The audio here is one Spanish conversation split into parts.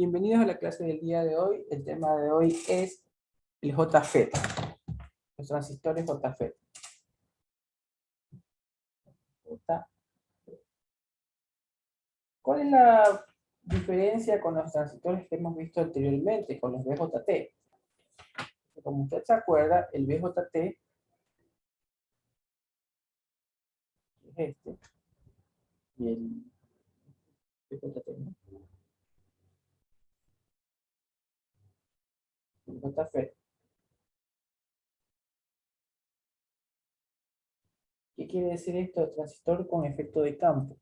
Bienvenidos a la clase del día de hoy. El tema de hoy es el JFET, los transistores JFET. ¿Cuál es la diferencia con los transistores que hemos visto anteriormente, con los BJT? Como usted se acuerda, el BJT es este, y el BJT, ¿no? El JFET. ¿Qué quiere decir esto? Transistor con efecto de campo.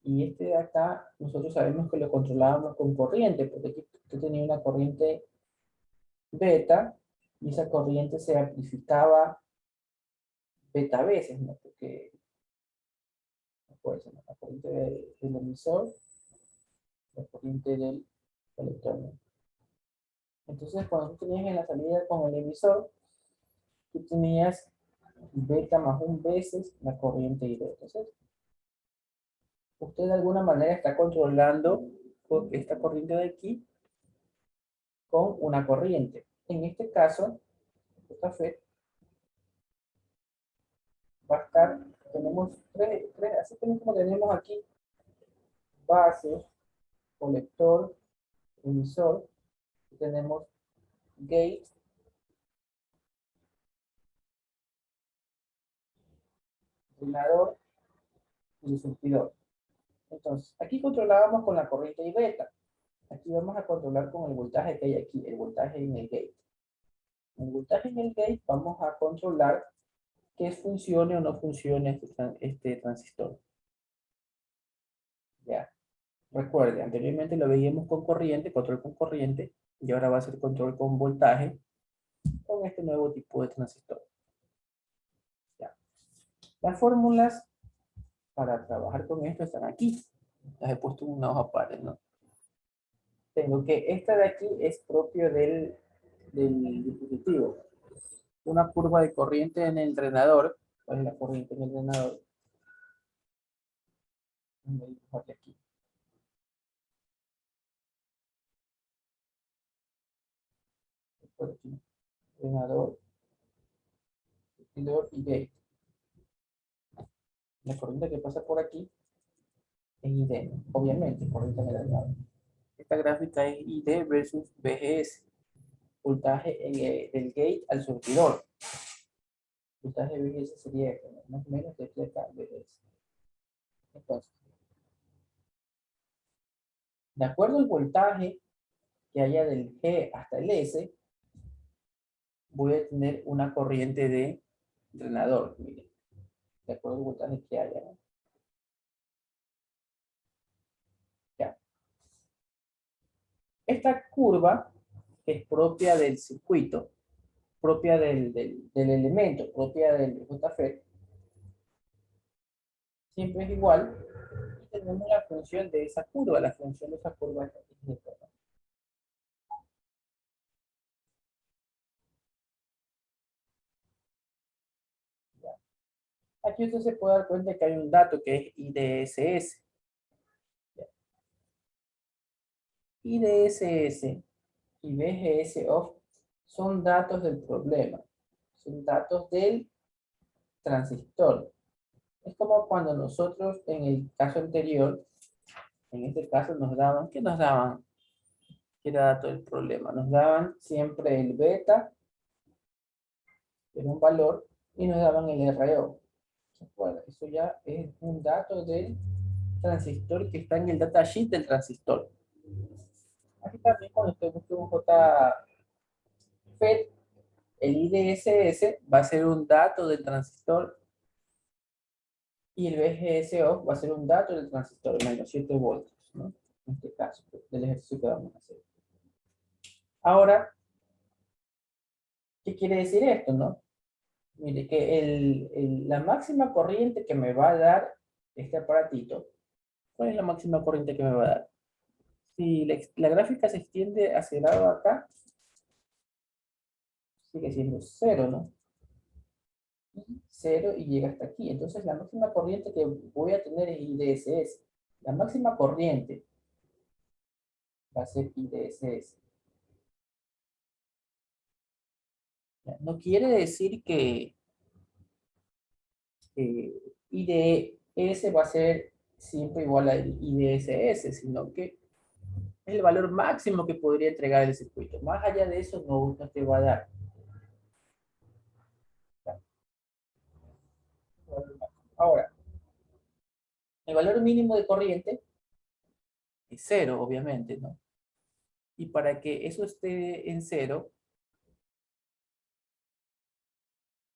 Y este de acá, nosotros sabemos que lo controlábamos con corriente, porque aquí usted tenía una corriente beta, y esa corriente se amplificaba beta veces, ¿no? Porque, pues, la corriente del emisor, la corriente del colector, ¿no? Entonces, cuando tú tenías en la salida con el emisor, tú tenías beta más un veces la corriente ID. Entonces, usted de alguna manera está controlando esta corriente de aquí con una corriente. En este caso, esta FET va a estar, tenemos tres, así como tenemos aquí, base, colector, emisor, tenemos gate, regulador y surtidor. Entonces, aquí controlábamos con la corriente y beta. Aquí vamos a controlar con el voltaje que hay aquí, el voltaje en el gate. En el voltaje en el gate vamos a controlar que funcione o no funcione este transistor. Ya. Recuerde, anteriormente lo veíamos con corriente, control con corriente, y ahora va a ser control con voltaje con este nuevo tipo de transistor. Ya. Las fórmulas para trabajar con esto están aquí. Las he puesto en una hoja aparte, ¿no? Tengo que esta de aquí es propio del dispositivo. Una curva de corriente en el drenador. ¿Cuál es la corriente en el drenador? Voy a dibujarle aquí. Por aquí. Drenador, surtidor y gate. La corriente que pasa por aquí es ID, obviamente, corriente en el drenador. Esta gráfica es ID versus VGS. Voltaje del gate al surtidor. Voltaje VGS sería más o menos de acá VGS. Entonces, de acuerdo al voltaje que haya del G hasta el S, voy a tener una corriente de drenador, miren, de acuerdo al voltaje que haya, ¿no? Ya. Esta curva es propia del circuito, propia del elemento, propia del JFET, siempre es igual, y tenemos la función de esa curva, la función de esa curva es esta, ¿no? Aquí usted se puede dar cuenta que hay un dato que es IDSS. IDSS y BGS off son datos del problema, son datos del transistor. Es como cuando nosotros en el caso anterior, en este caso nos daban, ¿qué nos daban? ¿Qué era dato del problema? Nos daban siempre el beta, que era un valor, y nos daban el RO. ¿Se acuerda? Eso ya es un dato del transistor que está en el datasheet del transistor. Aquí también cuando usted busque un JFET, el IDSS va a ser un dato del transistor y el BGSO va a ser un dato del transistor, menos 7 voltios, ¿no? En este caso, del ejercicio que vamos a hacer. Ahora, ¿qué quiere decir esto, no? Mire, que la máxima corriente que me va a dar este aparatito, ¿cuál es la máxima corriente que me va a dar? Si la gráfica se extiende hacia el lado de acá, sigue siendo cero, ¿no? Cero y llega hasta aquí. Entonces, la máxima corriente que voy a tener es IDSS. La máxima corriente va a ser IDSS. No quiere decir que IDS va a ser siempre igual a IDSS, sino que es el valor máximo que podría entregar el circuito. Más allá de eso, no te va a dar. Ahora, el valor mínimo de corriente es 0, obviamente, ¿no? Y para que eso esté en 0,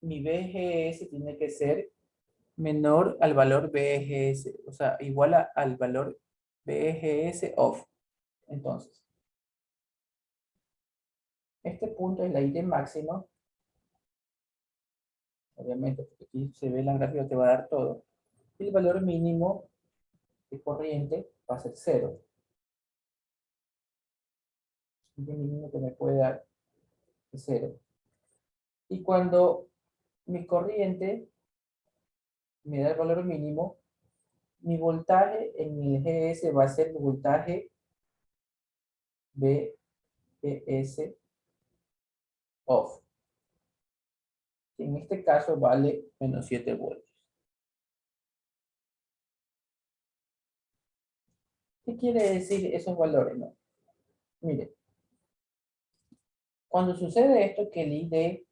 mi BGS tiene que ser menor al valor BGS, o sea, igual al valor BGS off. Entonces, este punto es la ID máxima. Obviamente, porque aquí se ve la gráfica, te va a dar todo. Y el valor mínimo de corriente va a ser 0. El mínimo que me puede dar es 0. Y cuando mi corriente me da el valor mínimo, mi voltaje en el GS va a ser el voltaje BGS off. Que en este caso vale menos 7 voltios. ¿Qué quiere decir esos valores? No? Mire, cuando sucede esto que el ID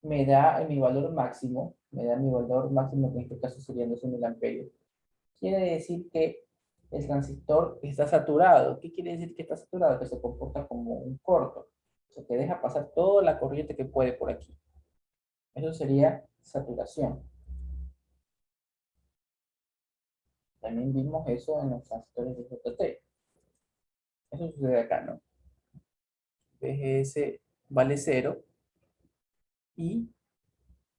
me da mi valor máximo, que en este caso sería 12.000 amperios, quiere decir que el transistor está saturado. ¿Qué quiere decir que está saturado? Que se comporta como un corto. O sea, que deja pasar toda la corriente que puede por aquí. Eso sería saturación. También vimos eso en los transistores de JT. Eso sucede acá, ¿no? VGS vale 0 y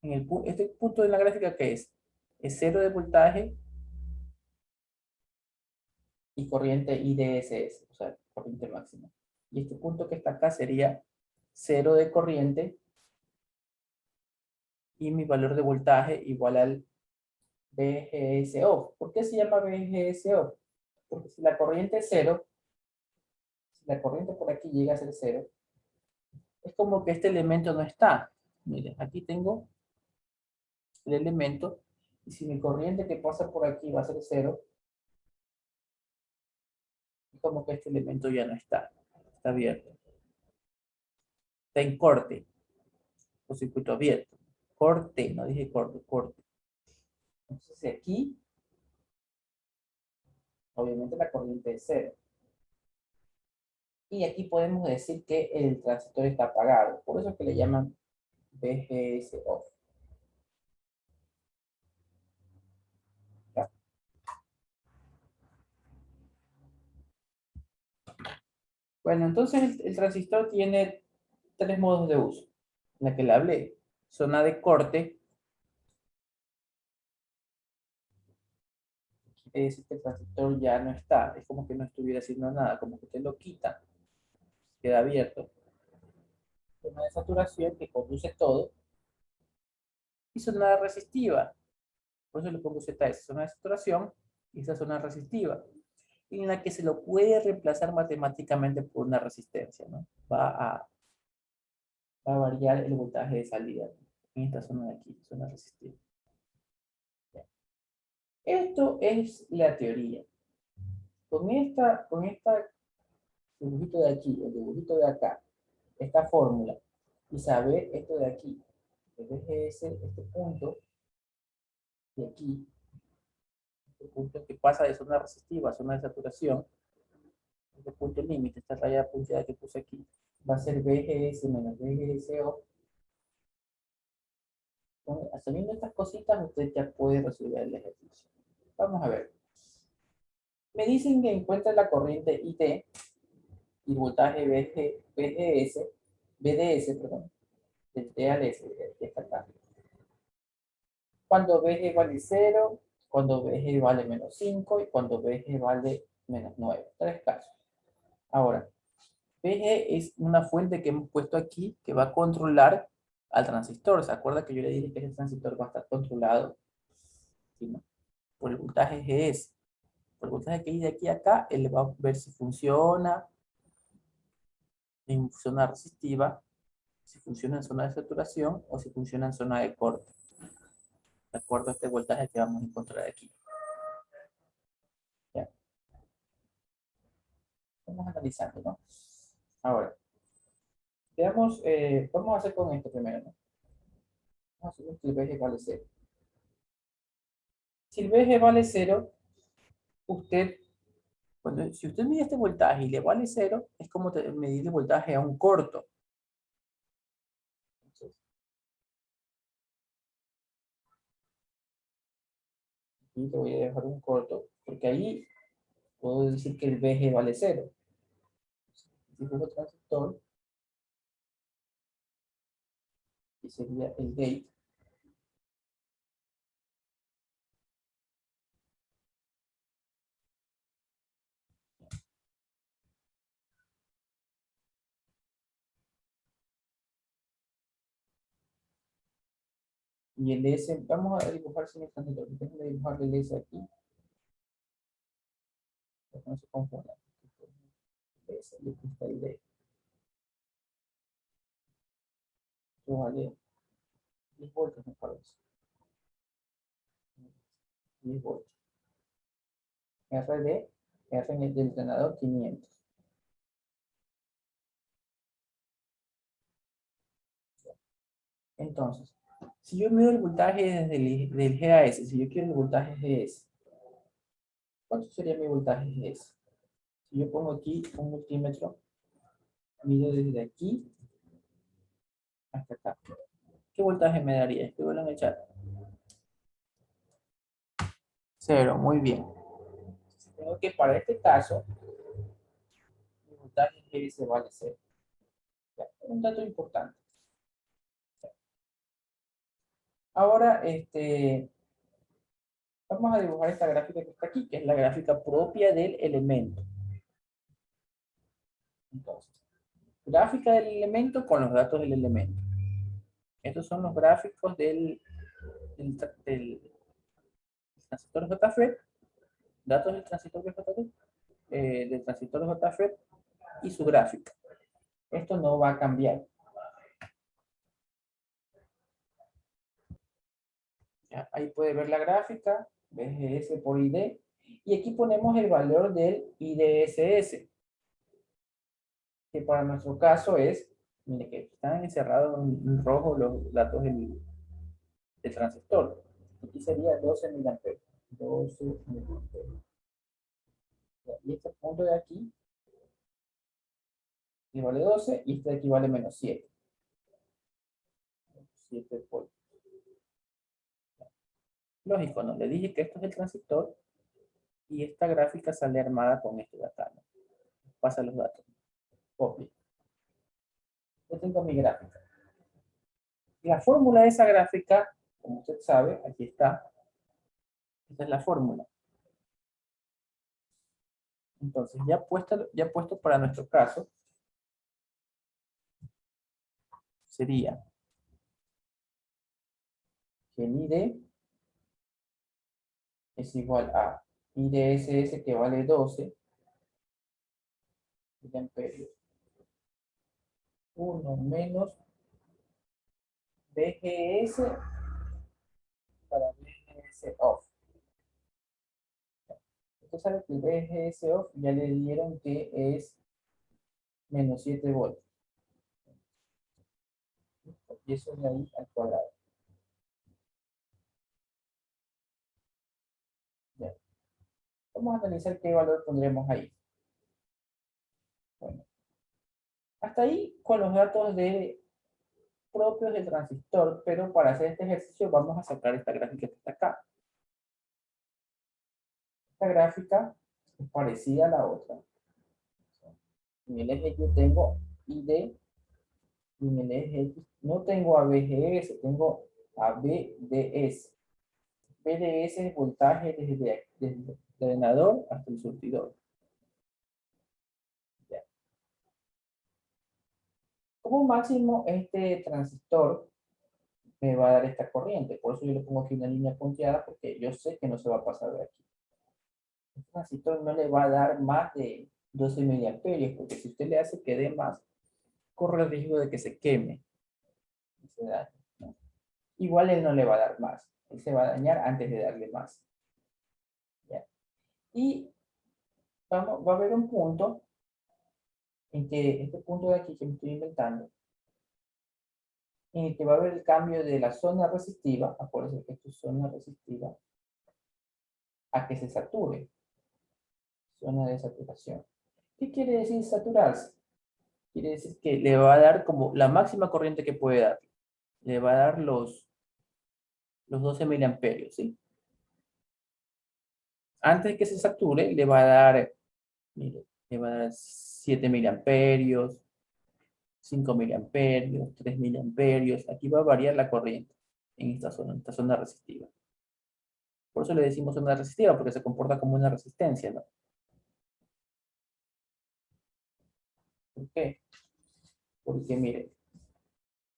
este punto de la gráfica, ¿qué es? Es 0 de voltaje y corriente IDSS, o sea, corriente máxima. Y este punto que está acá sería 0 de corriente y mi valor de voltaje igual al BGSO. ¿Por qué se llama BGSO? Porque si la corriente es 0, si la corriente por aquí llega a ser 0, es como que este elemento no está. Miren, aquí tengo el elemento y si mi corriente que pasa por aquí va a ser 0, es como que este elemento ya no está. Está abierto. Está en corte o circuito abierto. Corte, no dije corte, corte. Entonces aquí, obviamente la corriente es 0. Y aquí podemos decir que el transistor está apagado. Por eso es que le llaman BGS off. ¿Ya? Bueno, entonces el transistor tiene 3 modos de uso. La que le hablé, zona de corte, quiere decir que el transistor ya no está. Es como que no estuviera haciendo nada, como que te lo quita, queda abierto. Zona de saturación que conduce todo. Y zona resistiva. Por eso le pongo ZS, zona de saturación y esa zona resistiva, en la que se lo puede reemplazar matemáticamente por una resistencia, ¿no? Va a variar el voltaje de salida en esta zona de aquí, zona resistiva. Esto es la teoría. Con esta dibujito de aquí, el dibujito de acá, esta fórmula, y saber esto de aquí, el VGS, este punto, y aquí, este punto que pasa de zona resistiva a zona de saturación, este punto límite, esta raya punteada que puse aquí, va a ser VGS menos VGSO. Asumiendo estas cositas, usted ya puede resolver el ejercicio. Vamos a ver. Me dicen que encuentre la corriente IT y voltaje BDS, perdón, del T al S, de esta acá. Cuando VG vale 0, cuando VG vale menos 5 y cuando VG vale menos 9. 3 casos. Ahora, VG es una fuente que hemos puesto aquí que va a controlar al transistor. ¿Se acuerda que yo le dije que ese transistor va a estar controlado? ¿Sí, no? Por el voltaje GS. Por el voltaje que hay de aquí a acá, él va a ver si funciona en zona resistiva, si funciona en zona de saturación o si funciona en zona de corte, de acuerdo a este voltaje que vamos a encontrar aquí. ¿Ya? Vamos analizando, ¿no? Ahora, veamos, vamos a hacer con esto primero, ¿no? Vamos a hacer que el VG vale 0. Si el VG vale 0, usted, si usted mide este voltaje y le vale 0, es como medir el voltaje a un corto. Entonces, aquí le voy a dejar un corto, porque ahí puedo decir que el VG vale 0. Si pongo transistor, que sería el gate, y el S, vamos a dibujar sin el transistor, déjenme dibujar el S aquí, para que no se confundan. El S, y aquí está el D. Esto vale 10 voltios, me parece. 10 voltios. RD, R en el del ordenador 500. Entonces, si yo mido el voltaje desde del G a S, si yo quiero el voltaje GS, ¿cuánto sería mi voltaje GS? Si yo pongo aquí un multímetro, mido desde aquí hasta acá. ¿Qué voltaje me daría? Escríbelo en el chat. 0, muy bien. Tengo que para este caso, mi voltaje GS vale 0. Ya, un dato importante. Ahora, vamos a dibujar esta gráfica que está aquí, que es la gráfica propia del elemento. Entonces, gráfica del elemento con los datos del elemento. Estos son los gráficos del transistor JFET, datos del transistor JFET, del transistor JFET y su gráfica. Esto no va a cambiar. ¿Ya? Ahí puede ver la gráfica, VGS por ID, y aquí ponemos el valor del IDSS, que para nuestro caso es, mire que están encerrados en rojo los datos del transistor. Aquí sería 12 miliamperes. 12 miliamperes. Y este punto de aquí vale 12 y este de aquí vale menos 7. 7 voltios. Lógico, ¿no? Le dije que esto es el transistor y esta gráfica sale armada con esto de acá, ¿no? Pasa los datos. Copia. Yo tengo mi gráfica. La fórmula de esa gráfica, como usted sabe, aquí está. Esta es la fórmula. Entonces, ya puesto para nuestro caso, sería que el ID es igual a IDSS, que vale 12 miliamperios, 1 menos BGS para BGS off. Usted sabe que el BGS off ya le dieron que es menos 7 voltios. Y eso de ahí al cuadrado. Ya. Vamos a analizar qué valor pondremos ahí. Bueno, hasta ahí con los datos propios del transistor, pero para hacer este ejercicio vamos a sacar esta gráfica que está acá. Esta gráfica es parecida a la otra. En el eje yo tengo ID y en el eje X no tengo a BGS, tengo a BDS. BDS es voltaje desde el drenador hasta el surtidor. Ya. Como máximo, este transistor me va a dar esta corriente. Por eso yo le pongo aquí una línea punteada, porque yo sé que no se va a pasar de aquí. el transistor no le va a dar más de 12 miliamperios, porque si usted le hace que dé más, corre el riesgo de que se queme y se dañe, ¿no? Igual él no le va a dar más, él se va a dañar antes de darle más. ¿Ya? Y va a haber un punto en que, este punto de aquí que me estoy inventando, en el que va a haber el cambio de la zona resistiva, acuérdense que esto es zona resistiva, a que se sature, zona de saturación. ¿Qué quiere decir saturarse? Quiere decir que le va a dar como la máxima corriente que puede dar. Le va a dar los 12 miliamperios, ¿sí? Antes de que se sature, le va a dar, mire, le va a dar 7 miliamperios, 5 miliamperios, 3 miliamperios. Aquí va a variar la corriente en esta zona resistiva. Por eso le decimos zona resistiva, porque se comporta como una resistencia, ¿no? ¿Por qué? Porque, mire,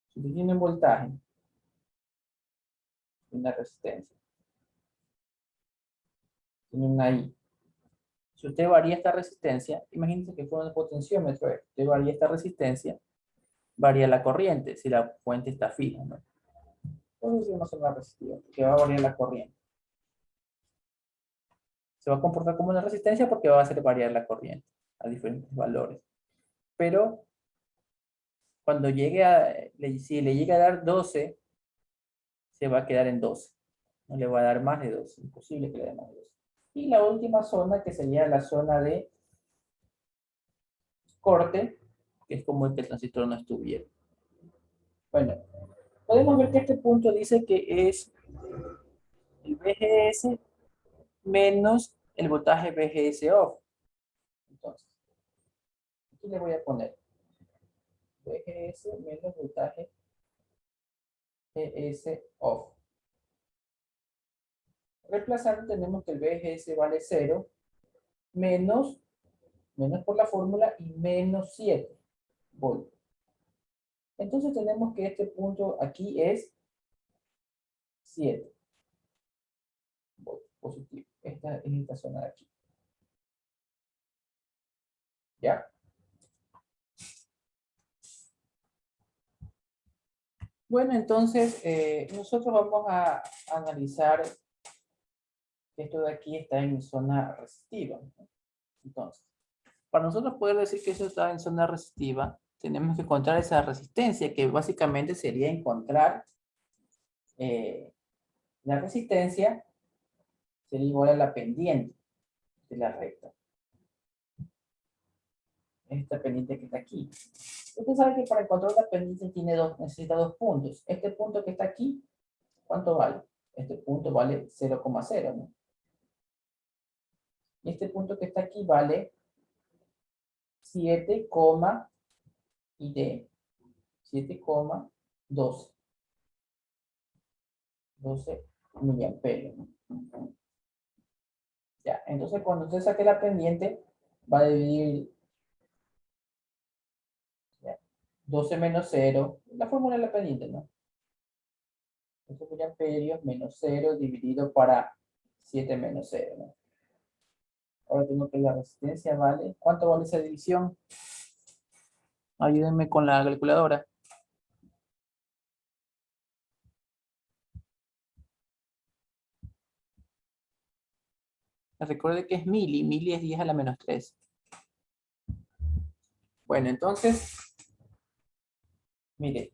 si usted tiene un voltaje, una resistencia, tiene una I. Si usted varía esta resistencia, imagínense que fuera un potenciómetro, usted varía esta resistencia, varía la corriente, si la fuente está fija, ¿no? Entonces es una zona resistiva, que va a variar la corriente. Se va a comportar como una resistencia porque va a hacer variar la corriente a diferentes valores. Pero cuando llegue si le llega a dar 12, se va a quedar en 12. No le va a dar más de 12, imposible que le dé más de 12. Y la última zona, que sería la zona de corte, que es como el que el transistor no estuviera. Bueno, podemos ver que este punto dice que es el VGS menos el voltaje VGS off. Entonces, aquí le voy a poner VGS menos voltaje VGS off. Reemplazando tenemos que el VGS vale 0 menos por la fórmula y menos 7 voltios. Entonces tenemos que este punto aquí es 7 voltios positivo. Esta es esta zona de aquí. ¿Ya? Bueno, entonces nosotros vamos a analizar que esto de aquí está en zona resistiva, ¿no? Entonces, para nosotros poder decir que eso está en zona resistiva, tenemos que encontrar esa resistencia, que básicamente sería encontrar la resistencia sería igual a la pendiente de la recta. Esta pendiente que está aquí. Usted sabe que para encontrar la pendiente necesita dos puntos. Este punto que está aquí, ¿cuánto vale? Este punto vale 0,0, ¿no? Y este punto que está aquí vale 7, y de 7,12. 12 miliamperios, ¿no? Ya, entonces cuando usted saque la pendiente, va a dividir, ya, 12 menos 0, la fórmula de la pendiente, ¿no? 12 miliamperios menos 0 dividido para 7 menos 0, ¿no? Ahora tengo que la resistencia vale, ¿cuánto vale esa división? Ayúdenme con la calculadora. Recuerde que es mili es 10 a la menos 3. Bueno, entonces, mire,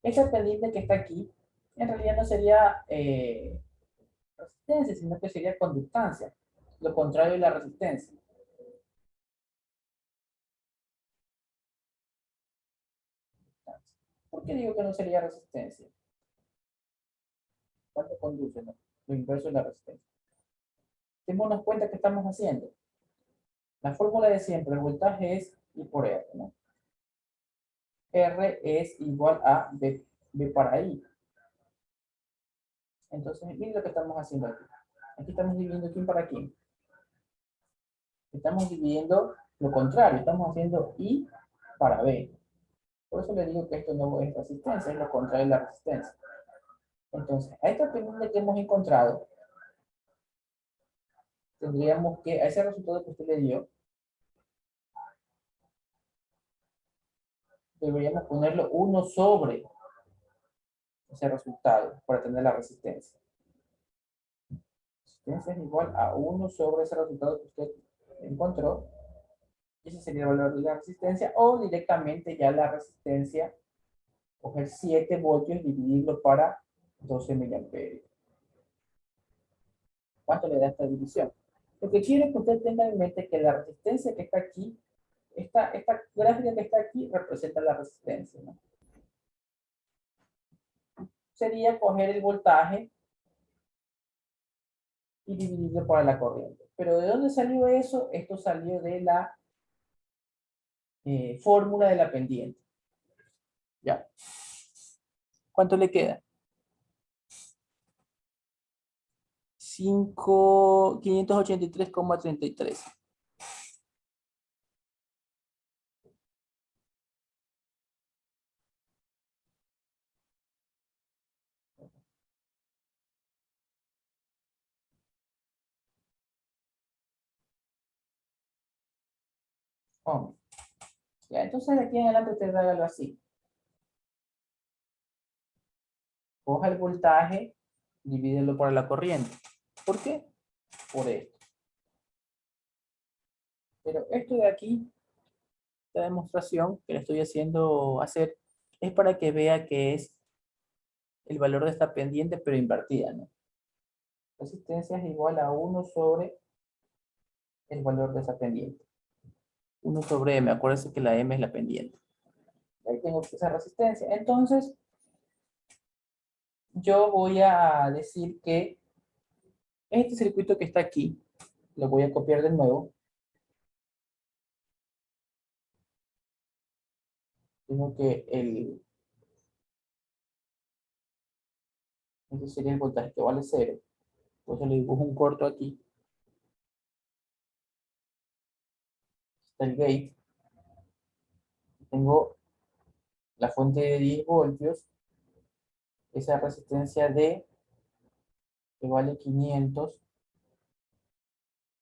esta pendiente que está aquí, en realidad no sería resistencia, sino que sería conductancia. Lo contrario de la resistencia. ¿Por qué digo que no sería resistencia? ¿Cuánto conduce? ¿No? Lo inverso de la resistencia. Démonos cuenta que estamos haciendo. La fórmula de siempre, el voltaje es I por R, ¿no? R es igual a B para I. Entonces, miren lo que estamos haciendo aquí. Aquí estamos dividiendo quién para quién. Estamos dividiendo lo contrario, estamos haciendo I para B. Por eso le digo que esto no es resistencia, es lo contrario de la resistencia. Entonces, a esta pendiente que hemos encontrado, tendríamos que, a ese resultado que usted le dio, deberíamos ponerlo 1 sobre ese resultado para tener la resistencia. Resistencia es igual a 1 sobre ese resultado que usted encontró. Ese sería el valor de la resistencia, o directamente ya la resistencia, coger 7 voltios y dividirlo para 12 miliamperios. ¿Cuánto le da esta división? Lo que quiero que usted tenga en mente que la resistencia que está aquí, esta gráfica que está aquí representa la resistencia, ¿no? Sería coger el voltaje y dividirlo por la corriente. Pero ¿de dónde salió eso? Esto salió de la fórmula de la pendiente. ¿Ya? ¿Cuánto le queda? 583,33. Oh. Ya, entonces de aquí en adelante usted hágalo así. Coja el voltaje, divídelo por la corriente. ¿Por qué? Por esto. Pero esto de aquí, esta demostración que le estoy haciendo hacer, es para que vea que es el valor de esta pendiente, pero invertida, ¿no? Resistencia es igual a 1 sobre el valor de esa pendiente. 1 sobre M, acuérdense que la M es la pendiente. Ahí tengo esa resistencia. Entonces, yo voy a decir que este circuito que está aquí, lo voy a copiar de nuevo. Tengo que este sería el voltaje que vale 0. Entonces le dibujo un corto aquí. Está el gate. Tengo la fuente de 10 voltios. Esa resistencia D que vale 500.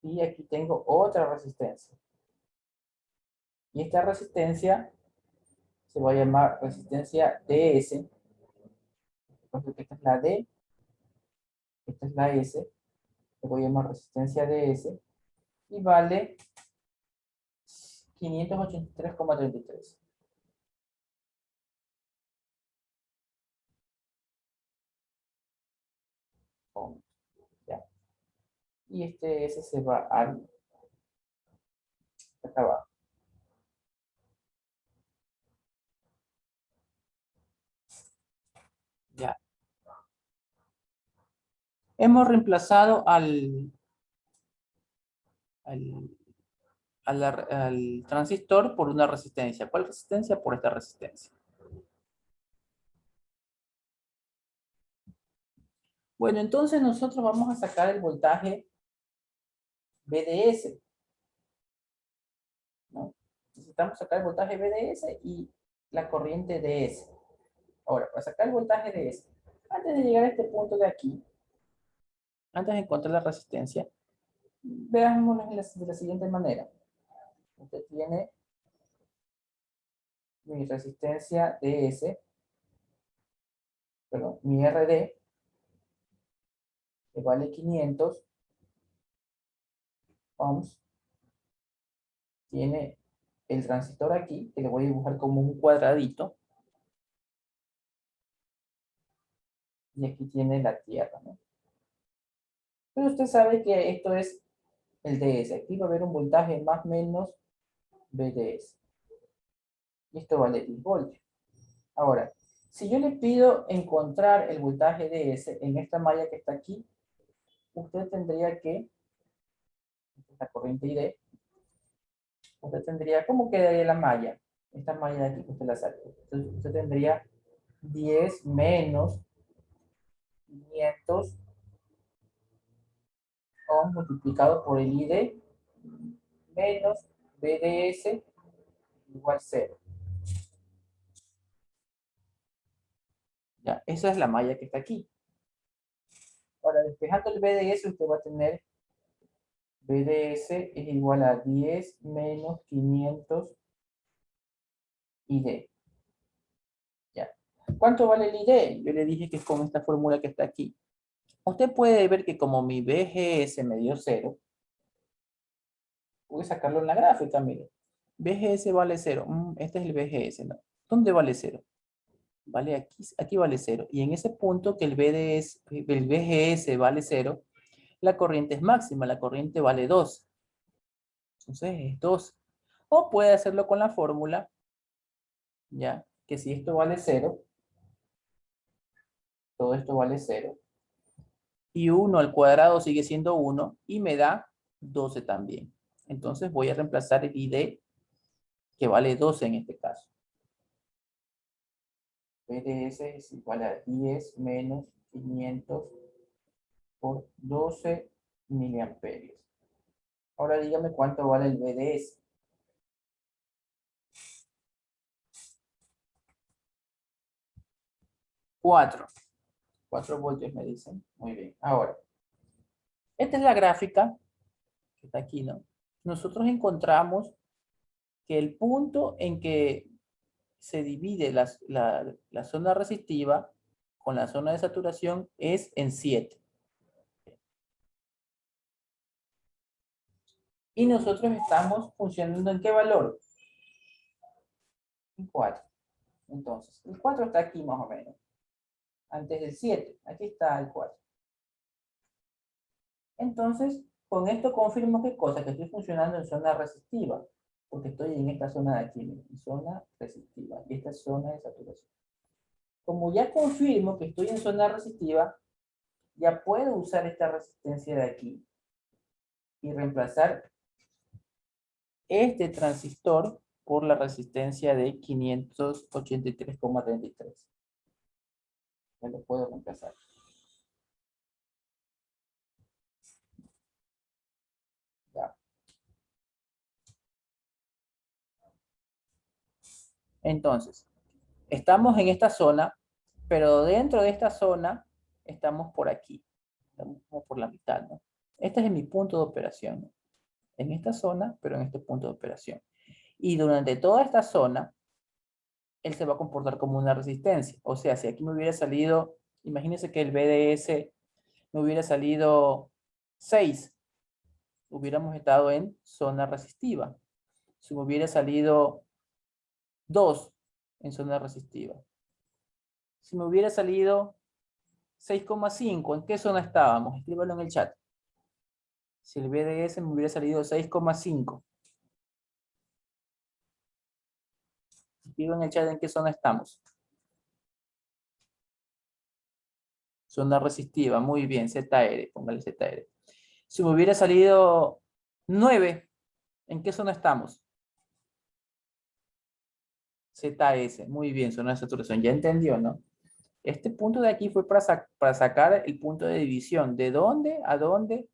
Y aquí tengo otra resistencia. Y esta resistencia se va a llamar resistencia DS. Entonces esta es la D, esta es la S. Le voy a llamar resistencia DS. Y vale 583,33. Ohms, ¿ya? Y este S se va al acá abajo. Ya. Hemos reemplazado al, al transistor por una resistencia. ¿Cuál resistencia? Por esta resistencia. Bueno, entonces nosotros vamos a sacar el voltaje BDS, ¿no? Necesitamos sacar el voltaje BDS y la corriente DS. Ahora, para sacar el voltaje DS, antes de llegar a este punto de aquí, antes de encontrar la resistencia, veámoslo de la siguiente manera. Usted tiene mi resistencia DS, perdón, mi RD, que vale 500 ohms, tiene el transistor aquí, que le voy a dibujar como un cuadradito, y aquí tiene la tierra, ¿no? Pero usted sabe que esto es el DS. Aquí va a haber un voltaje más o menos BDS. Y esto vale 10 voltios. Ahora, si yo le pido encontrar el voltaje DS en esta malla que está aquí, usted tendría que, esta corriente ID, usted tendría, ¿cómo quedaría la malla? Esta malla de aquí que usted la saca. Entonces usted tendría 10 menos 500 ohms multiplicado por el ID menos BDS igual 0. Ya, esa es la malla que está aquí. Ahora, despejando el BDS, usted va a tener BDS es igual a 10 menos 500 ID. Ya. ¿Cuánto vale el ID? Yo le dije que es con esta fórmula que está aquí. Usted puede ver que como mi BGS me dio 0, voy a sacarlo en la gráfica, mire. BGS vale 0. Este es el BGS, ¿no? ¿Dónde vale 0? Vale aquí, aquí vale 0. Y en ese punto que el BGS vale 0, la corriente es máxima, la corriente vale 2. Entonces es 2. O puede hacerlo con la fórmula, ya, que si esto vale 0, todo esto vale 0. Y 1 al cuadrado sigue siendo 1 y me da 12 también. Entonces voy a reemplazar el ID que vale 12 en este caso. PDS es igual a 10 menos 500 por 12 miliamperios. Ahora dígame cuánto vale el BDS. 4. 4 voltios me dicen. Muy bien. Ahora, esta es la gráfica que está aquí, ¿no? Nosotros encontramos que el punto en que se divide la zona resistiva con la zona de saturación es en 7. Y nosotros estamos funcionando ¿en qué valor? En 4. Entonces, el 4 está aquí más o menos. Antes del 7. Aquí está el 4. Entonces, con esto confirmo qué cosa, que estoy funcionando en zona resistiva, porque estoy en esta zona de aquí, en zona resistiva, y esta es zona de saturación. Como ya confirmo que estoy en zona resistiva, ya puedo usar esta resistencia de aquí y reemplazar este transistor por la resistencia de 583,33. Ya lo puedo reemplazar. Ya. Entonces, estamos en esta zona, pero dentro de esta zona estamos por aquí. Estamos como por la mitad, ¿no? Este es mi punto de operación, ¿no? En esta zona, pero en este punto de operación. Y durante toda esta zona, él se va a comportar como una resistencia. O sea, si aquí me hubiera salido, imagínense que el BDS me hubiera salido 6, hubiéramos estado en zona resistiva. Si me hubiera salido 2, en zona resistiva. Si me hubiera salido 6,5, ¿en qué zona estábamos? Escríbalo en el chat. Si el BDS me hubiera salido 6,5. Escriban en el chat en qué zona estamos. Zona resistiva, muy bien, ZR, póngale ZR. Si me hubiera salido 9, ¿en qué zona estamos? ZS, muy bien, zona de saturación. Ya entendió, ¿no? Este punto de aquí fue para sacar el punto de división. ¿De dónde a dónde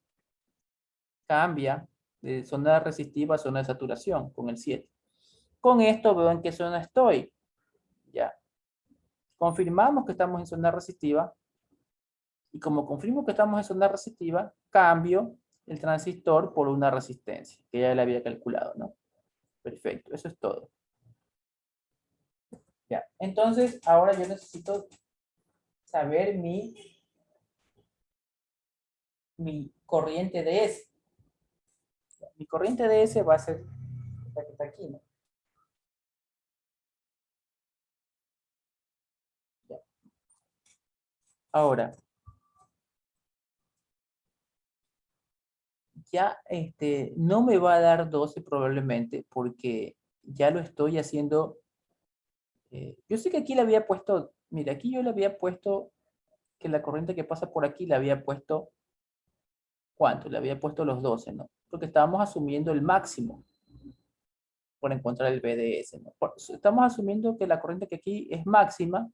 cambia de zona resistiva a zona de saturación? Con el 7. Con esto veo en qué zona estoy. Ya. Confirmamos que estamos en zona resistiva. Y como confirmo que estamos en zona resistiva, cambio el transistor por una resistencia, que ya le había calculado, ¿no? Perfecto, eso es todo. Ya, entonces ahora yo necesito saber mi corriente de S. Mi corriente de S va a ser esta que está aquí, ¿no? Ya. Ahora, ya no me va a dar 12 probablemente porque ya lo estoy haciendo. Yo sé que aquí le había puesto, mira, aquí yo le había puesto que la corriente que pasa por aquí le había puesto, ¿cuánto? Le había puesto los 12, ¿no? Porque estábamos asumiendo el máximo por encontrar el BDS, ¿no? Estamos asumiendo que la corriente que aquí es máxima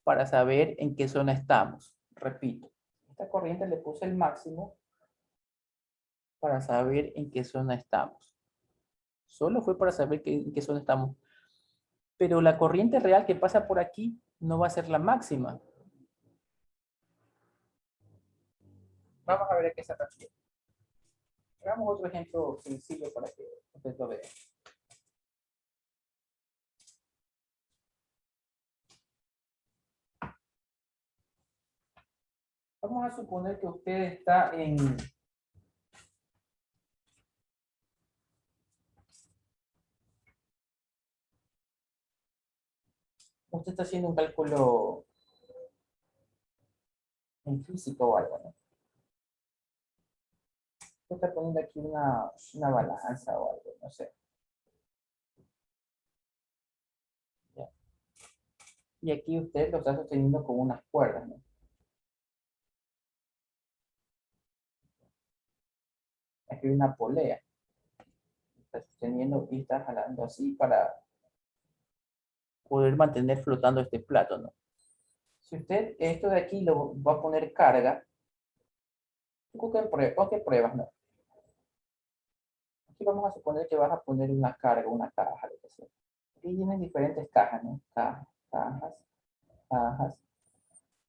para saber en qué zona estamos. Repito, esta corriente le puse el máximo para saber en qué zona estamos. Solo fue para saber en qué zona estamos. Pero la corriente real que pasa por aquí no va a ser la máxima. Vamos a ver a qué se refiere. Hagamos otro ejemplo sencillo para que ustedes lo vean. Vamos a suponer que usted está en... Usted está haciendo un cálculo en físico o algo, ¿no? Usted está poniendo aquí una balanza o algo, no sé. ¿Ya? Y aquí usted lo está sosteniendo con unas cuerdas, ¿no? Aquí hay una polea. Está sosteniendo y está jalando así para poder mantener flotando este plato, ¿no? Si usted esto de aquí lo va a poner carga, ¿con qué pruebas, no? Aquí vamos a suponer que vas a poner una carga, una caja, lo que sea. Aquí tienes diferentes cajas, ¿no? Cajas, cajas, cajas.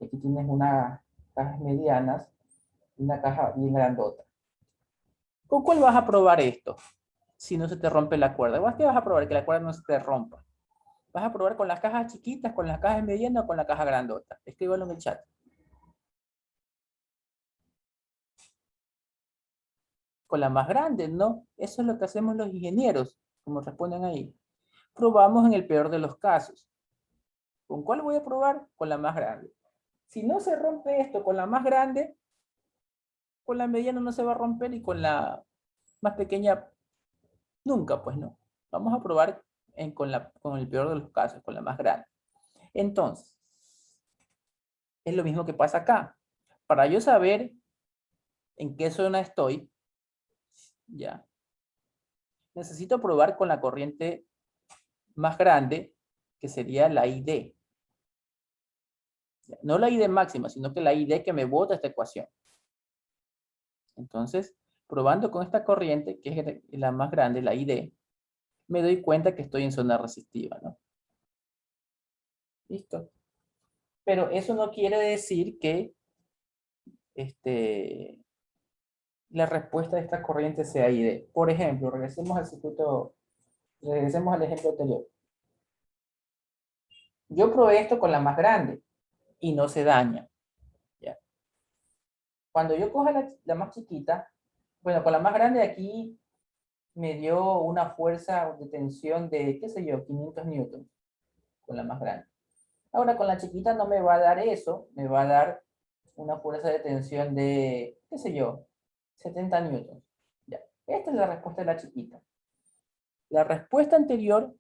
Aquí tienes unas cajas medianas y una caja bien grandota. ¿Con cuál vas a probar esto? Si no se te rompe la cuerda. ¿Qué vas a probar? Que la cuerda no se te rompa. ¿Vas a probar con las cajas chiquitas, con las cajas medianas o con la caja grandota? Escríbalo en el chat. Con la más grande, ¿no? Eso es lo que hacemos los ingenieros, como responden ahí. Probamos en el peor de los casos. ¿Con cuál voy a probar? Con la más grande. Si no se rompe esto con la más grande, con la mediana no se va a romper y con la más pequeña nunca, pues no. Vamos a probar con el peor de los casos, con la más grande. Entonces, es lo mismo que pasa acá. Para yo saber en qué zona estoy, ya, necesito probar con la corriente más grande, que sería la ID. No la ID máxima, sino que la ID que me bota esta ecuación. Entonces, probando con esta corriente, que es la más grande, la ID, me doy cuenta que estoy en zona resistiva, ¿no? Listo. Pero eso no quiere decir que la respuesta de esta corriente sea ID. Por ejemplo, regresemos al ejemplo anterior. Yo probé esto con la más grande y no se daña. ¿Ya? Cuando yo coja la más chiquita, bueno, con la más grande aquí me dio una fuerza de tensión de, qué sé yo, 500 newtons, con la más grande. Ahora con la chiquita no me va a dar eso, me va a dar una fuerza de tensión de, qué sé yo, 70 newtons. Ya. Esta es la respuesta de la chiquita. La respuesta anterior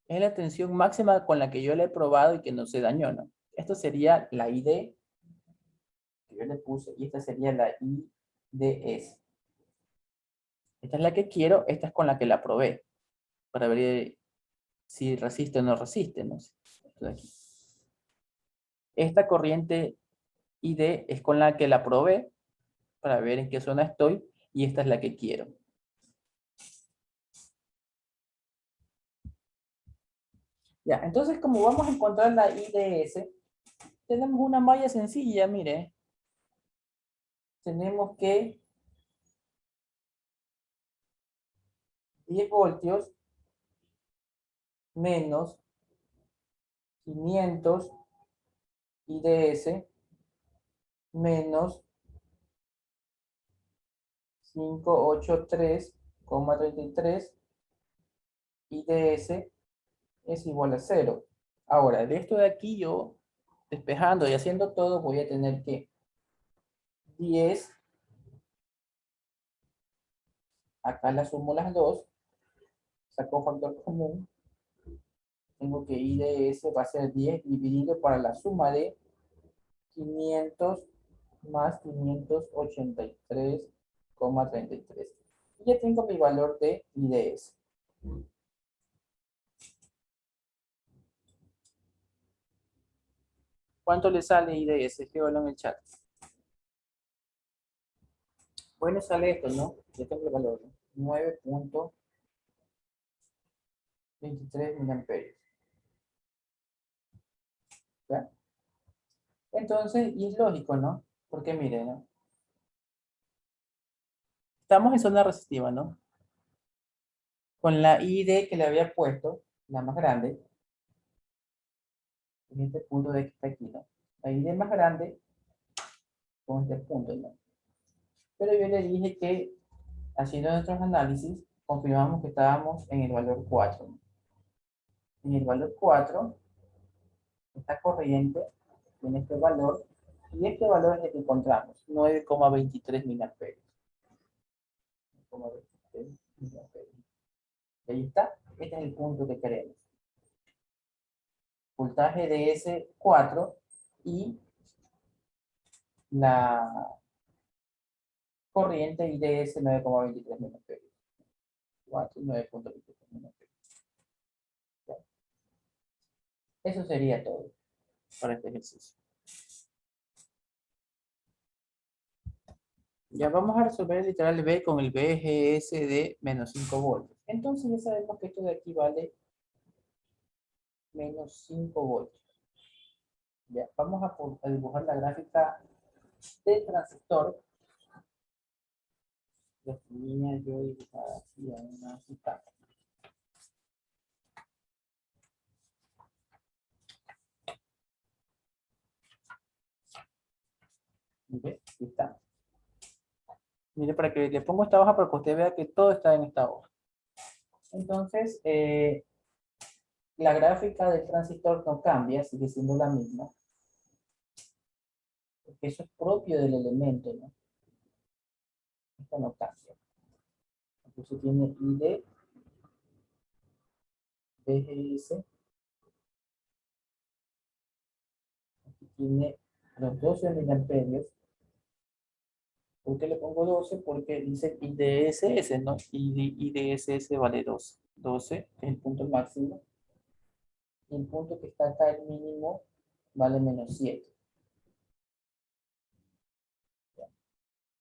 es la tensión máxima con la que yo le he probado y que no se dañó, ¿no? Esto sería la ID que yo le puse y esta sería la IDS. Esta es la que quiero, esta es con la que la probé, para ver si resiste o no resiste, ¿no? Esto de aquí. Esta corriente ID es con la que la probé, para ver en qué zona estoy, y esta es la que quiero. Ya, entonces como vamos a encontrar la IDS, tenemos una malla sencilla, mire. Tenemos que 10 voltios menos 500 IDS menos 583,33 IDS es igual a 0. Ahora, de esto de aquí yo, despejando y haciendo todo, voy a tener que 10, acá la sumo las dos, saco factor común, tengo que IDS va a ser 10 dividido para la suma de 500 más 583,33. Y ya tengo mi valor de IDS. ¿Cuánto le sale IDS? Escríbalo en el chat. Bueno, sale esto, ¿no? Ya tengo el valor, ¿no? 9,23 miliamperios. ¿Ya? Entonces, y es lógico, ¿no? Porque miren, ¿no? Estamos en zona resistiva, ¿no? Con la ID que le había puesto, la más grande, en este punto de que está aquí, ¿no? La ID más grande con este punto, ¿no? Pero yo le dije que haciendo nuestros análisis, confirmamos que estábamos en el valor 4, ¿no? En el valor 4, esta corriente tiene este valor, y este valor es el que encontramos, 9,23 miliamperios. 9,23 miliamperios. Y ahí está, este es el punto que queremos. Voltaje de S4 y la corriente IDS 9,23 miliamperios. 4 y 9,23 miliamperios. Eso sería todo para este ejercicio. Ya vamos a resolver el literal B con el BGS de menos 5 voltios. Entonces ya sabemos que esto de aquí vale menos 5 voltios. Ya, vamos a dibujar la gráfica del transistor. La tenía yo dibujada aquí en una cita. Mire, aquí está. Mire, para que le pongo esta hoja para que usted vea que todo está en esta hoja. Entonces, la gráfica del transistor no cambia, sigue siendo la misma. Porque eso es propio del elemento, ¿no? Esta no cambia. Entonces tiene ID, BGS, aquí tiene los 12 miliamperios. ¿Por qué le pongo 12? Porque dice IDSS, ¿no? IDSS vale 12. 12 es el punto máximo. Y el punto que está acá, el mínimo, vale menos 7.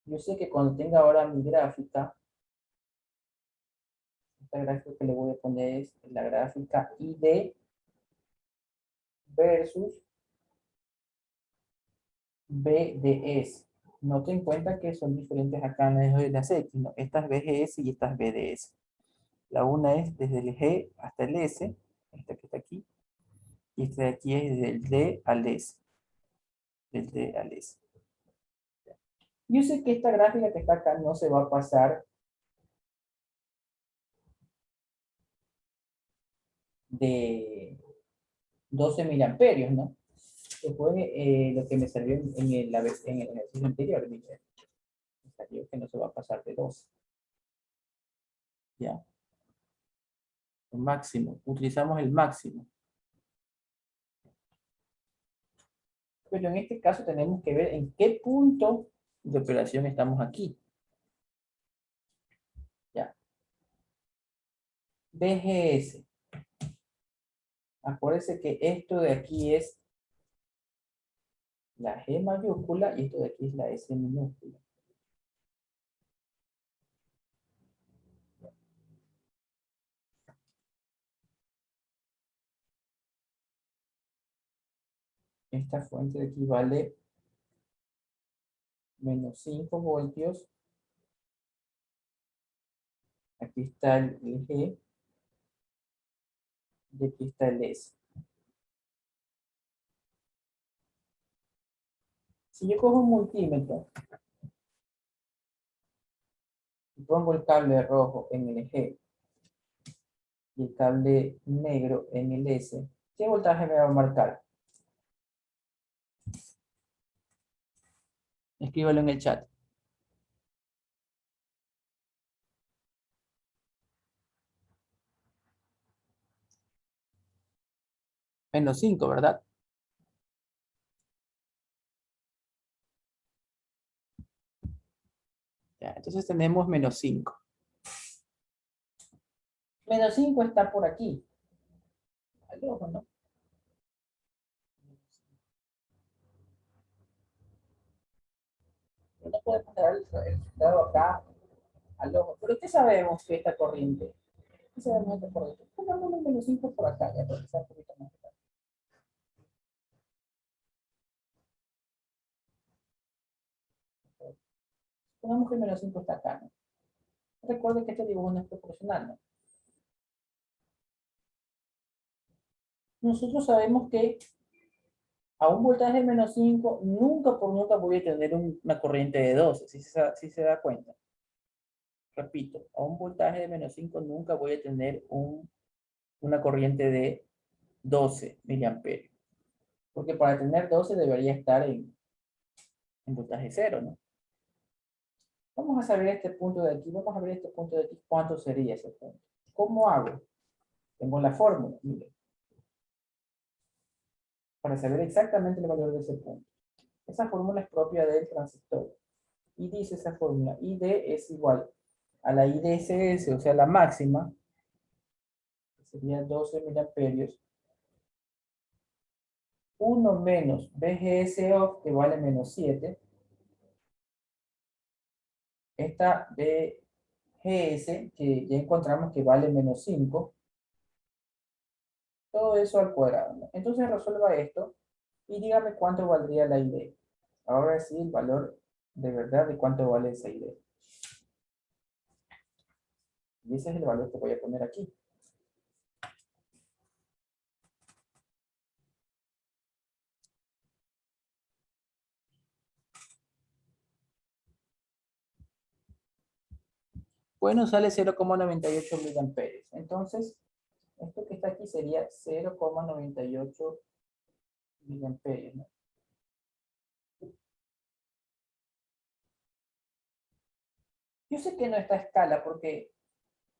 Yo sé que cuando tenga ahora mi gráfica, esta gráfica que le voy a poner es la gráfica ID versus BDS. Noten en cuenta que son diferentes acá en el de las X, ¿no? Esta es BGS y esta es BDS. La una es desde el G hasta el S, esta que está aquí, y esta de aquí es desde el D al S. Del D al S. Yo sé que esta gráfica que está acá no se va a pasar de 12 miliamperios, ¿no? Que fue lo que me salió en el ejercicio anterior. Me salió que no se va a pasar de 12. ¿Ya? El máximo. Utilizamos el máximo. Pero en este caso tenemos que ver en qué punto de operación estamos aquí. ¿Ya? BGS. Acuérdense que esto de aquí es la G mayúscula y esto de aquí es la S minúscula. Esta fuente de aquí vale menos 5 voltios. Aquí está el G y aquí está el S. Si yo cojo un multímetro y pongo el cable rojo en el G y el cable negro en el S, ¿qué voltaje me va a marcar? Escríbalo en el chat. Menos 5, ¿verdad? Ya, entonces tenemos menos 5. Menos 5 está por aquí. Al ojo, ¿no? No podemos dar el resultado acá al ojo. Pero ¿qué sabemos que esta corriente? ¿Qué sabemos de esta corriente? Pongamos menos 5 por acá, ya para que sea un poquito más claro. Pongamos que menos 5 está acá, ¿no? Recuerden que este dibujo no es proporcional, ¿no? Nosotros sabemos que a un voltaje de menos 5, nunca por nunca voy a tener una corriente de 12, si se da cuenta. Repito, a un voltaje de menos 5 nunca voy a tener una corriente de 12 miliamperios. Porque para tener 12 debería estar en voltaje cero, ¿no? Vamos a saber este punto de aquí, vamos a ver este punto de aquí, ¿cuánto sería ese punto? ¿Cómo hago? Tengo la fórmula, miren, para saber exactamente el valor de ese punto. Esa fórmula es propia del transistor. Y dice esa fórmula, ID es igual a la IDSS, o sea, la máxima, que sería 12 miliamperios, 1 menos BGS off, que vale menos 7. Esta BGS, que ya encontramos que vale menos 5. Todo eso al cuadrado, ¿no? Entonces resuelva esto y dígame cuánto valdría la ID. Ahora sí, el valor de verdad de cuánto vale esa ID. Y ese es el valor que voy a poner aquí. Bueno, sale 0,98 miliamperios. Entonces, esto que está aquí sería 0,98 miliamperios, ¿no? Yo sé que no está a escala porque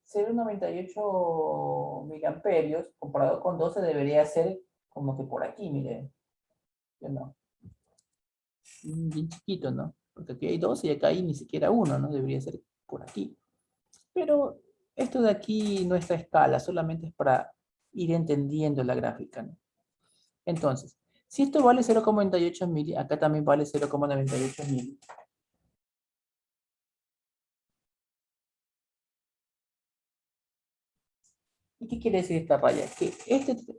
0,98 miliamperios comparado con 12 debería ser como que por aquí, miren. Yo no. Bien chiquito, ¿no? Porque aquí hay 12 y acá hay ni siquiera uno, ¿no? Debería ser por aquí. Pero esto de aquí no está a escala, solamente es para ir entendiendo la gráfica, ¿no? Entonces, si esto vale 0,98 mili, acá también vale 0,98 mili. ¿Y qué quiere decir esta raya? Que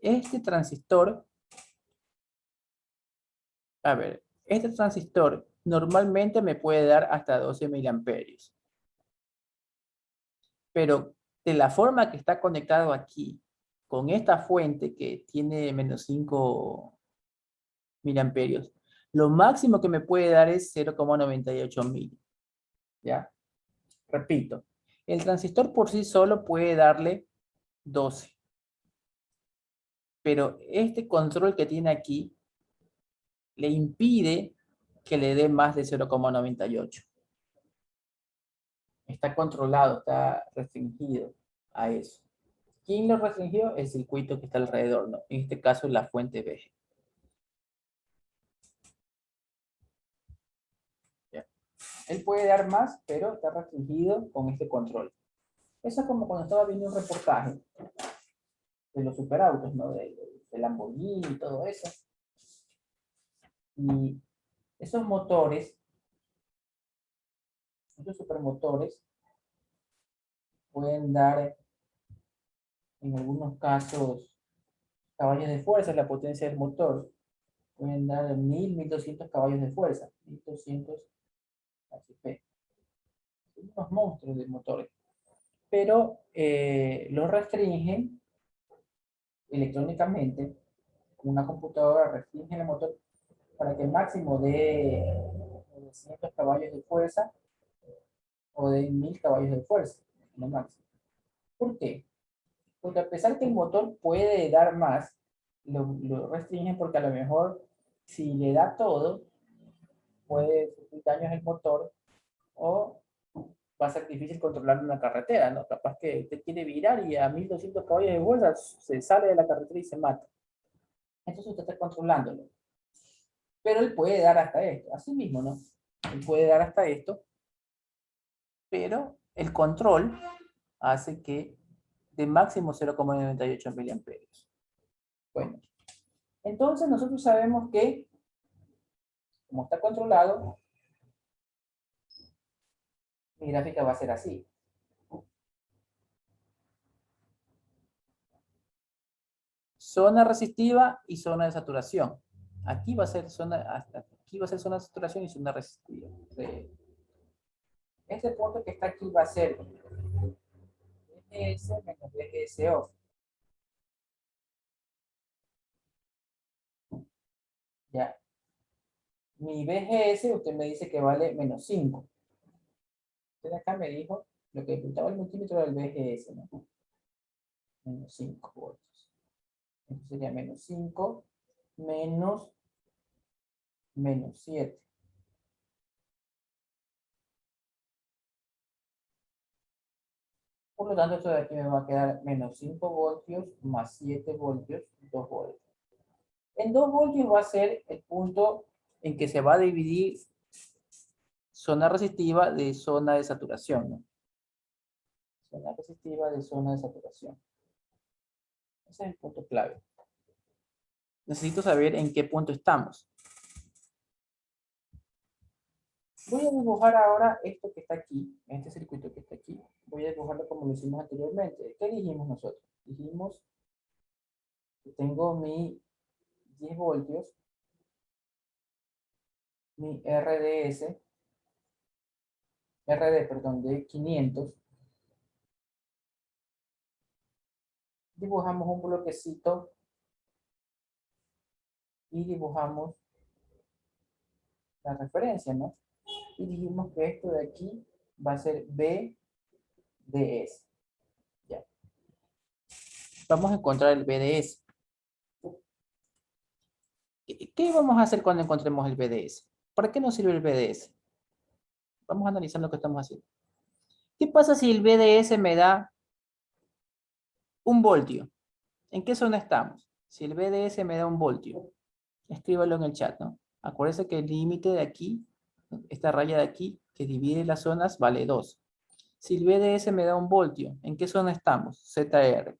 este transistor, a ver, este transistor normalmente me puede dar hasta 12 miliamperios. Pero de la forma que está conectado aquí, con esta fuente que tiene menos 5 miliamperios, lo máximo que me puede dar es 0,98 mil. ¿Ya? Repito, el transistor por sí solo puede darle 12. Pero este control que tiene aquí le impide que le dé más de 0,98. Está controlado, está restringido a eso. ¿Quién lo restringió? El circuito que está alrededor, ¿no? En este caso, la fuente B. ¿Ya? Él puede dar más, pero está restringido con este control. Eso es como cuando estaba viendo un reportaje de los superautos, ¿no? De Lamborghini y todo eso. Y esos motores, esos supermotores, pueden dar, en algunos casos, caballos de fuerza, la potencia del motor. Pueden dar 1000, 1200 caballos de fuerza. 1200 HP. Son unos monstruos de motores. Pero los restringen electrónicamente. Una computadora restringe el motor para que el máximo de 900 caballos de fuerza o de 1000 caballos de fuerza, no máximo. ¿Por qué? Porque a pesar que el motor puede dar más, lo restringen porque a lo mejor si le da todo, puede sufrir daños el motor o va a ser difícil controlar una carretera, ¿no? Capaz que usted quiere virar y a 1200 caballos de fuerza se sale de la carretera y se mata. Entonces usted está controlándolo. Pero él puede dar hasta esto, así mismo, ¿no? Él puede dar hasta esto, pero el control hace que de máximo 0,98 miliamperios. Bueno, entonces nosotros sabemos que, como está controlado, mi gráfica va a ser así. Zona resistiva y zona de saturación. Aquí va a ser zona, aquí va a ser zona de saturación y zona resistiva. Este punto que está aquí va a ser VGS menos VGS off. Ya. Mi VGS, usted me dice que vale menos 5. Usted acá me dijo, lo que apuntaba el multímetro del VGS, ¿no? Menos 5 voltios. Entonces sería menos 5 menos 7. Por lo tanto, esto de aquí me va a quedar menos 5 voltios más 7 voltios, 2 voltios. En 2 voltios va a ser el punto en que se va a dividir zona resistiva de zona de saturación, ¿no? Zona resistiva de zona de saturación. Ese es el punto clave. Necesito saber en qué punto estamos. Voy a dibujar ahora esto que está aquí, este circuito que está aquí. Voy a dibujarlo como lo hicimos anteriormente. ¿Qué dijimos nosotros? Dijimos que tengo mi 10 voltios, mi perdón, de 500. Dibujamos un bloquecito y dibujamos la referencia, ¿no? Y dijimos que esto de aquí va a ser BDS. Ya. Vamos a encontrar el BDS. ¿Qué vamos a hacer cuando encontremos el BDS? ¿Para qué nos sirve el BDS? Vamos a analizar lo que estamos haciendo. ¿Qué pasa si el BDS me da 1 voltio? ¿En qué zona estamos? Si el BDS me da 1 voltio, escríbalo en el chat, ¿no? Acuérdense que el límite de aquí, esta raya de aquí, que divide las zonas, vale 2. Si el BDS me da 1 voltio, ¿en qué zona estamos? ZR.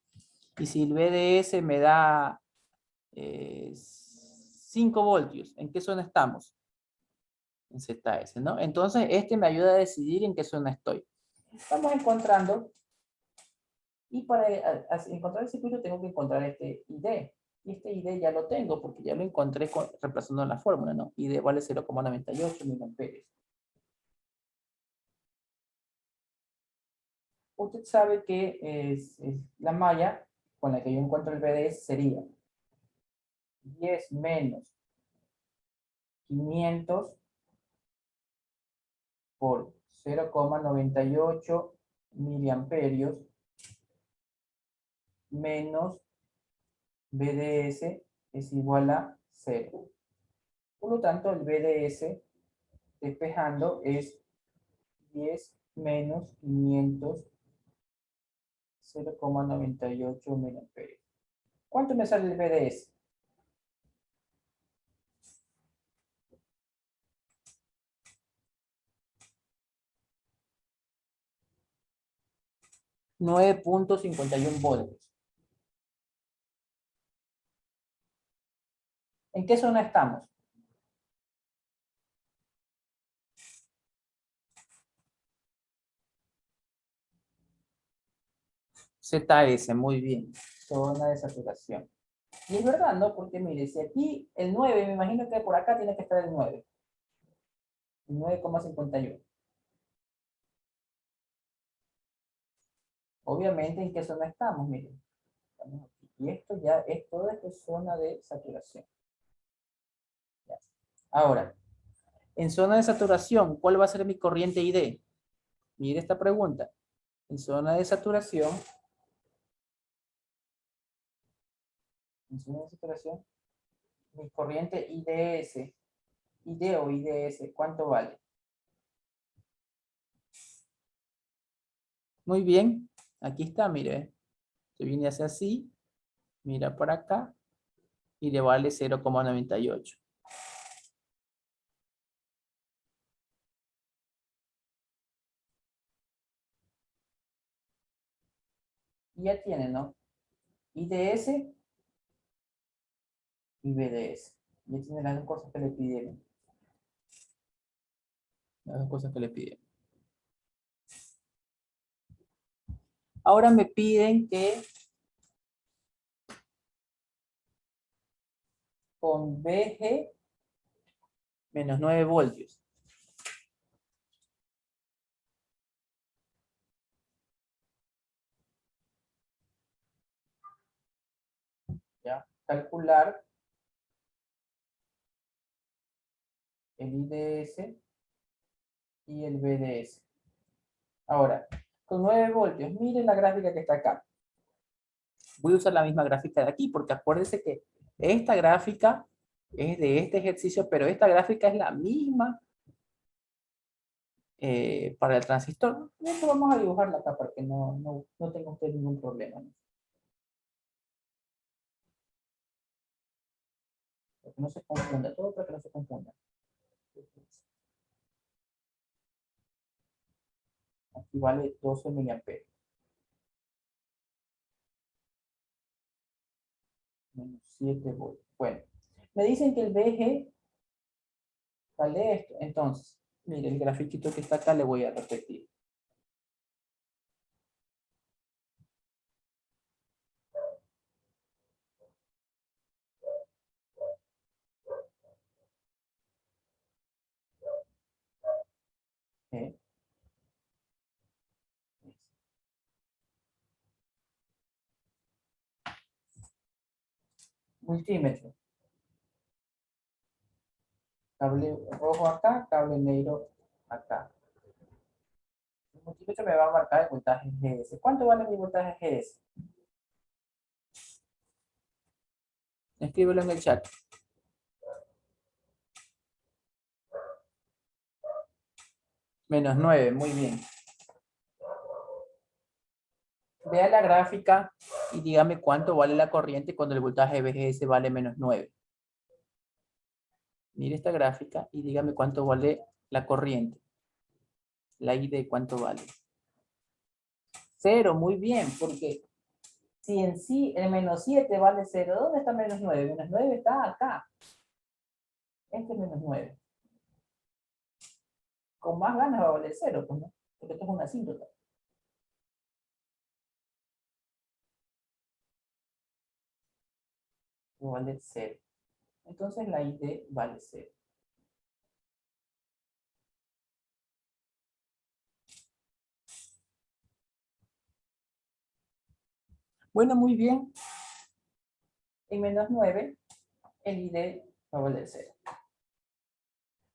Y si el BDS me da 5 voltios, ¿en qué zona estamos? En ZS, ¿no? Entonces, este me ayuda a decidir en qué zona estoy. Estamos encontrando, y para encontrar el circuito tengo que encontrar este ID. Y este ID ya lo tengo porque ya lo encontré reemplazando la fórmula, ¿no? ID vale 0,98 miliamperes. Usted sabe que es la malla con la que yo encuentro el BDS sería 10 menos 500 por 0,98 miliamperios menos BDS es igual a 0. Por lo tanto, el BDS despejando es 10 menos 500, 0,98 miliamperios. ¿Cuánto me sale el BDS? $9.51 voltios. ¿En qué zona estamos? ZS, muy bien. Zona de saturación. Y es verdad, ¿no? Porque mire, si aquí el 9, me imagino que por acá tiene que estar el 9. El 9,51. Obviamente, ¿en qué zona estamos? Miren. Estamos aquí. Y esto ya es toda esta zona de saturación. Ya. Ahora, en zona de saturación, ¿cuál va a ser mi corriente ID? Mire esta pregunta. En zona de saturación, mi corriente IDS, ID o IDS, ¿cuánto vale? Muy bien, aquí está, mire. Se viene hacia así, mira por acá, y le vale 0,98. Y ya tiene, ¿no? IDS y BDS. Ya tiene las dos cosas que le pidieron. Las dos cosas que le pidieron. Ahora me piden que con VG menos 9 voltios. ¿ya? Calcular el IDS y el BDS. Ahora, con 9 voltios, miren la gráfica que está acá. Voy a usar la misma gráfica de aquí, porque acuérdense que esta gráfica es de este ejercicio, pero esta gráfica es la misma para el transistor. Esto vamos a dibujarla acá para que no tenga usted ningún problema, ¿no? Para que no se confunda, todo para que no se confunda. Aquí vale 12 miliamperes. Menos 7 voltios. Bueno, me dicen que el VG vale esto. Entonces, mire, el grafiquito que está acá le voy a repetir. ¿Eh? Multímetro. Cable rojo acá, cable negro acá. El multímetro me va a marcar el voltaje GS. ¿Cuánto vale mi voltaje GS? Escríbelo en el chat. Menos 9, muy bien. Vea la gráfica y dígame cuánto vale la corriente cuando el voltaje VGS vale menos 9. Mire esta gráfica y dígame cuánto vale la corriente. La ID, ¿cuánto vale? 0, muy bien, porque si en sí el menos 7 vale 0, ¿dónde está menos 9? Menos 9 está acá. Este es menos 9. Con más ganas va a valer 0, pues, ¿no? Porque esto es una asíntota. Va a valer 0. Entonces la ID vale 0. Bueno, muy bien. En menos 9, el ID va a valer 0.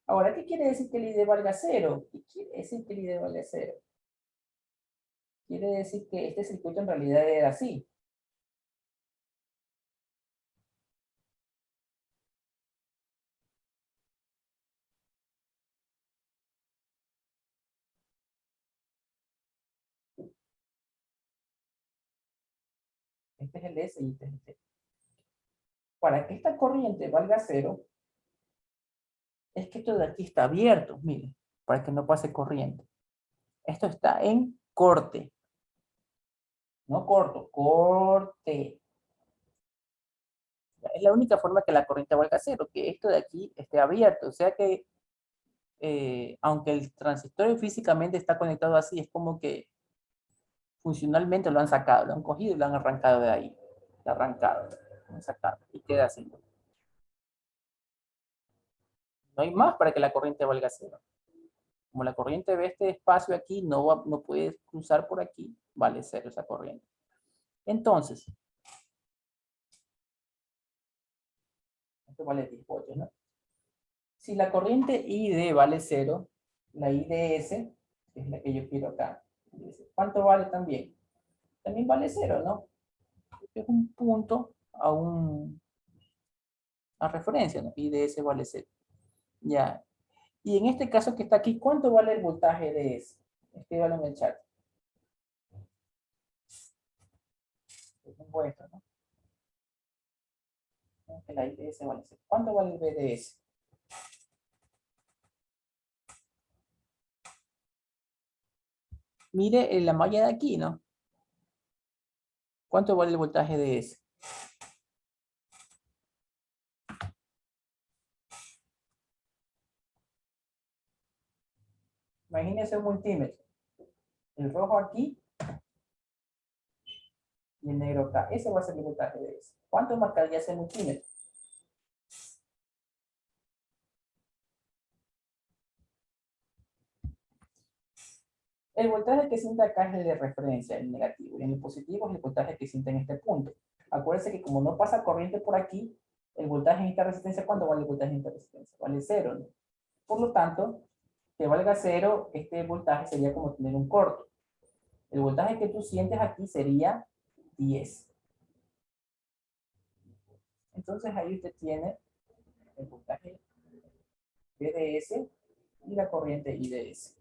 Ahora, ¿qué quiere decir que el ID valga 0? ¿Qué quiere decir que el ID valga 0? Quiere decir que este circuito en realidad era así. Este es el S y este es el T. Para que esta corriente valga 0, es que esto de aquí está abierto, miren, para que no pase corriente. Esto está en corte. No corto, corte. Es la única forma que la corriente valga 0, que esto de aquí esté abierto. O sea que, aunque el transistor físicamente está conectado así, es como que funcionalmente lo han sacado, lo han cogido y lo han arrancado de ahí. Lo han arrancado, lo han sacado y queda así. No hay más para que la corriente valga 0. Como la corriente ve este espacio aquí, no puede cruzar por aquí, vale 0 esa corriente. Entonces, esto vale 10 voltios, ¿no? Si la corriente ID vale 0, la IDS, que es la que yo quiero acá, ¿cuánto vale también? También vale 0, ¿no? Es un punto a referencia, ¿no? IDS vale 0. Ya. Y en este caso que está aquí, ¿cuánto vale el voltaje DS? Escríbalo en el chat. Tengo esto, ¿no? Que la IDS vale 0. ¿Cuánto vale el BDS? Mire en la malla de aquí, ¿no? ¿Cuánto vale el voltaje DS? Imagínense un multímetro. El rojo aquí y el negro acá. Ese va a ser el voltaje DS. ¿Cuánto marcaría ese multímetro? El voltaje que siente acá es el de referencia, el negativo. Y en el positivo es el voltaje que siente en este punto. Acuérdense que como no pasa corriente por aquí, el voltaje en esta resistencia, ¿cuánto vale el voltaje en esta resistencia? Vale 0, ¿no? Por lo tanto, que valga 0, este voltaje sería como tener un corto. El voltaje que tú sientes aquí sería 10. Entonces ahí usted tiene el voltaje VDS y la corriente IDS.